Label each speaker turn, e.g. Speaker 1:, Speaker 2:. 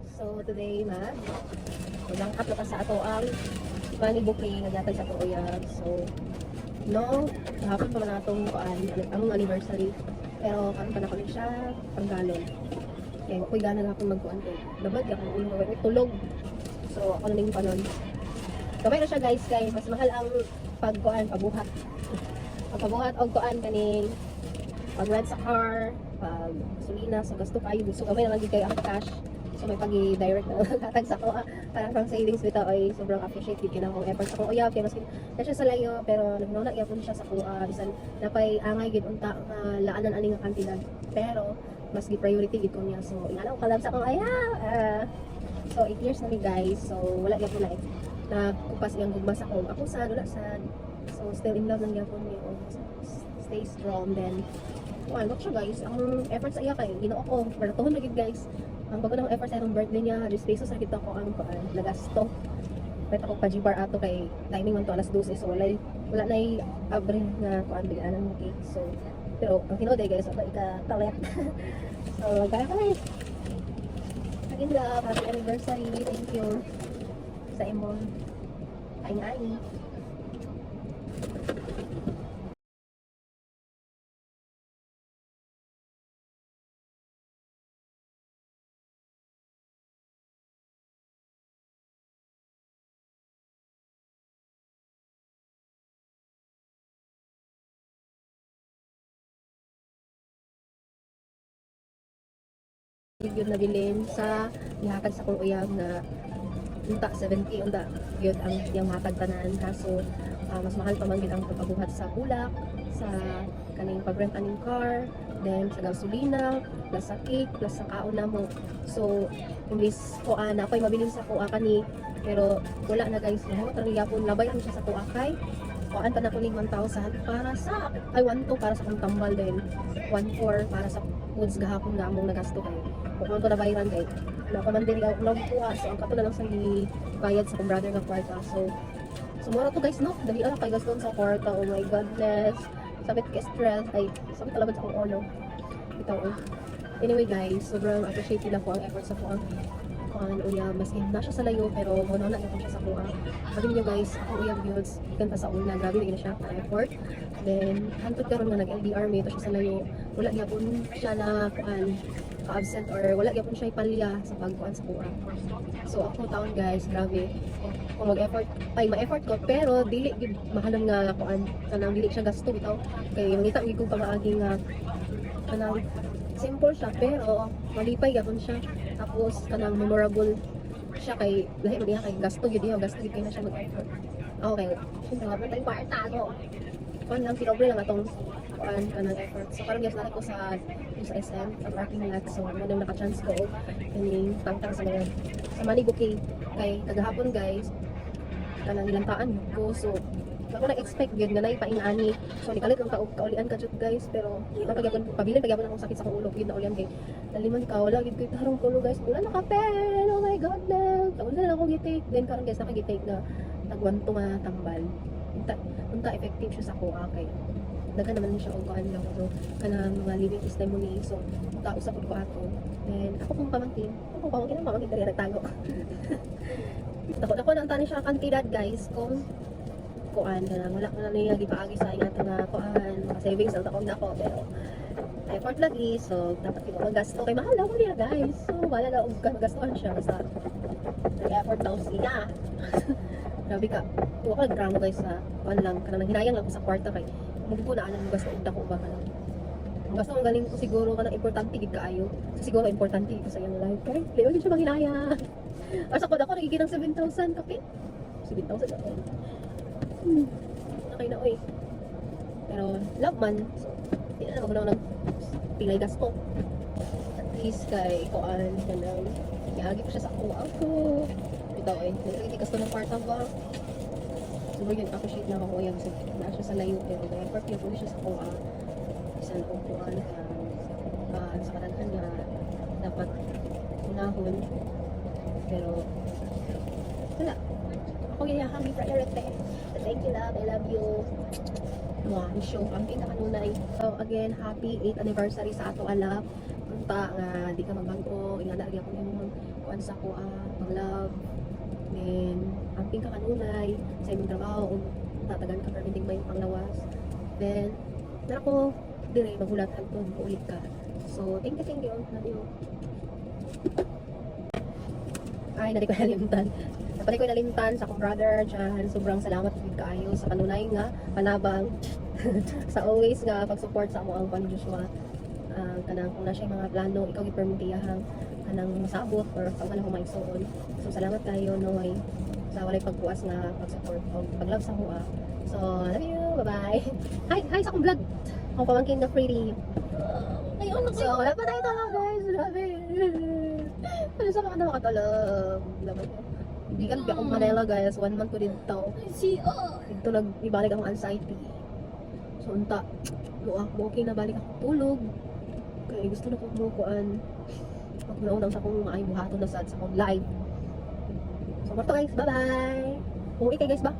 Speaker 1: So today magangkat na ka sa ato ang money booking nagatag sa Uyab. So no, hapon pa man atong among anniversary. Pero karon pa na ko siya panggalon. Kaya ako'y gana na akong magkuhan ko. Dabad akong ulo ko tulog. So ako na ning panon. Kamay na siya guys kay mas mahal ang pagkuhan pabuhat. Pagpabuhat og kuan kaning pag-rent sa car, pag gasolina, so gasto kayo. So kamay na lang gid kay ang cash. So may pag-direct na tatag sa ko para pang savings bitaw ay sobrang appreciate gid kinang kong effort sa ko. Uyab kay mas na siya sa layo pero nagnuna gyapon siya sa ko bisan napay angay gid unta nga laanan ani nga kantidad. Pero mas gi priority gid ko niya. So inganaw kalab sa ko so 8 years na mi guys. So wala gyapon na kupas iyang gugma sa ko. Ako sad wala sad. So still in love lang gyapon mi. Stay strong then ano siya guys, ang effort sa iya kay ginoo ko maratuhon na gid guys. Ang bago ng effort sa akong birthday niya, 10 pesos na kita ko ang nagasto. Pwede ako pa-G-bar ato kay timing man to alas 12. So wala na abre na kuan bigaan ng cake. So pero ang tinood guys, ako ika-talet. So kaya again love, happy anniversary. Thank you sa imong kaingai. Yun na bilin sa ihatag sa kong uyab na unta 70 unta yun ang yung matag tanan kaso mas mahal pa man gid ang pagpabuhat sa bulak sa kaning pagrent aning car then sa gasolina plus sa cake plus sa kaon namo. So imbis ko na ako'y mabilin sa kuha kani pero wala na guys mo tariyapon labay ang siya sa kuha kay kuhaan pa na kunig 1,000 para sa 1,2 para sa kong tambal din 1,4 para sa foods gahapon nga among nagasto kayo kung ko na bayaran kay napaman din lang kuha so ang kato na lang sa bayad sa kong brother nga kwarta so mura to guys no dali ala kay gaston sa kwarta. Oh my goodness sabit ka stress ay sabit talaga sa akong ulo bitaw anyway guys sobrang appreciate nila ko ang effort sa ko ang uyab maski na siya sa layo pero mo na gyud siya sa kuha. Sabi niyo guys ako uyab gyud ikan pa sa una grabe na siya ka effort then hantod karon nga nag-LDR may to siya sa layo wala gyapon siya na absent or wala gyapon siya ipalya sa pagkuan sa kuha. So ako taon guys grabe kung mag-effort ay ma-effort ko pero dili gid mahalang nga kuan kanang dili siya gasto bitaw kay mangita gid ko pamaagi nga kanang simple siya pero malipay gyapon siya tapos kanang memorable siya kay lahi man diha kay gasto gid kay na siya mag-effort. Okay, syempre nga pa kwarta no. Kuan lang pinobre lang atong kuan kanang effort. So karon gyud na ko sa SM sa parking lot so mo nang naka-chance ko kaning tangtang sa mga sa money booking kay kagahapon guys kanang ilantaan ko so ako na-expect yun nga na ipaingani. So nikalit lang kaulian ka jud guys pero napagyapan pabilin pagyapon akong sakit sa kong ulo yun na ulian kay naliman ka wala gid kay tarong kulo guys wala na kapel. Oh my goodness. Wala na ako gitake then karon guys nakagitake na tagwanto nga tambal. Unta effective siya sa kuha kay dagan naman siya og kuan lang so kanang mga living testimony so kausap ko ato then ako pong pamangkin diri nagtago. Ako nang tani siya kantidad guys kung kuan na wala na niya gipaagi sa ato na kuan mga savings ang takong nako pero effort lagi so dapat kita magasto kay mahal ako niya guys so wala na og gastuhan siya basta effort daw siya. Grabe ka tuwa ka nagdrama guys sa kuan lang kanang hinayang lang ko sa kwarta kay mubo na alam mo gasto og dako ba kanang ang gasto ang galing ko siguro kanang importante gid kaayo so siguro importante ito sa iyang life kay layo gid siya mahinaya. Asa ko dako nagiging 7,000 kape 7,000 ako nakay na oy pero love man so hindi na ako nang pilay gasto at least kay kuan kanang iagi pa siya sa ako bitaw nagiging gasto ng part ba so yun appreciate na ako uyab sa na siya sa layo pero effort niya po siya sa kuha isang kuan sa kadaghan nga dapat unahon pero wala ako yung happy priority. Thank you love, I love you. Wow, show ang pinakakanunay. So again, happy 8th anniversary sa ato alap. Unta nga di ka magbago, ingana lagi ako imong kuan sa ko pag-love. Then amping ka kanunay sa imong trabaho ug tatagan ka permitting may panglawas. Then na ako dire magulat hangtod ulit ka. So thank you love you. Ay, nari ko nalimtan. Napali ko nalimtan sa akong brother dyan. Sobrang salamat po kaayo sa kanunay nga panabang sa always nga pag-support sa amo ang pan Joshua. Kanang kung na siya mga plano, ikaw gipermitiyahang kanang masabot or pag wala ko maigsoon. So salamat kayo no way sa walay pagbuas nga pag-support o pag-love sa mua. So love you, bye-bye. Hi sa akong vlog. Akong pamangkin na pretty. Ngayon na so, wala pa tayo talong guys. Love you. Ano sa mga na makatulog? Hindi ka nagbi akong Manila guys. 1 month ko dito. Dito ibalik akong anxiety. So unta. Okay na balik ako tulog. Kaya gusto na ko kumukuan. Pag naunang sa akong maayong buhaton na sa akong live. So marto guys. Bye bye. Uwi kay guys ba?